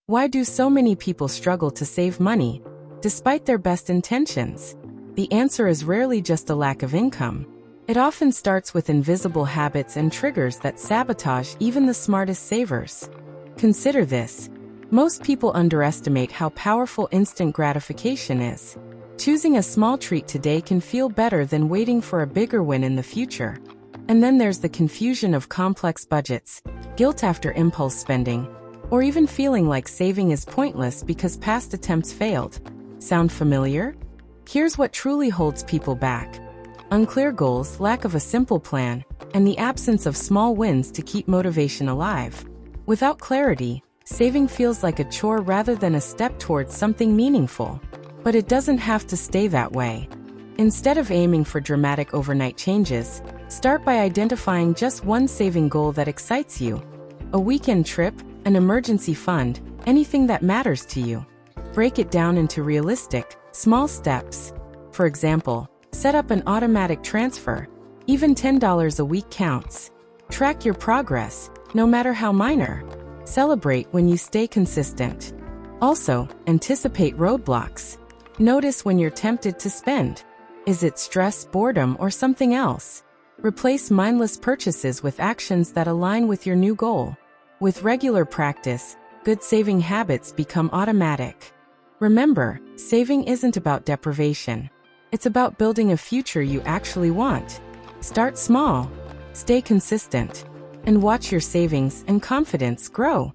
Why do so many people struggle to save money, despite their best intentions? The answer is rarely just a lack of income. It often starts with invisible habits and triggers that sabotage even the smartest savers. Consider this. Most people underestimate how powerful instant gratification is. Choosing a small treat today can feel better than waiting for a bigger win in the future. And then there's the confusion of complex budgets, guilt after impulse spending, or even feeling like saving is pointless because past attempts failed. Sound familiar? Here's what truly holds people back: unclear goals, lack of a simple plan, and the absence of small wins to keep motivation alive. Without clarity, saving feels like a chore rather than a step towards something meaningful. But it doesn't have to stay that way. Instead of aiming for dramatic overnight changes, start by identifying just one saving goal that excites you. A weekend trip, an emergency fund, anything that matters to you. Break it down into realistic, small steps. For example, set up an automatic transfer. Even $10 a week counts. Track your progress, no matter how minor. Celebrate when you stay consistent. Also, anticipate roadblocks. Notice when you're tempted to spend. Is it stress, boredom, or something else? Replace mindless purchases with actions that align with your new goal. With regular practice, good saving habits become automatic. Remember, saving isn't about deprivation. It's about building a future you actually want. Start small, stay consistent, and watch your savings and confidence grow.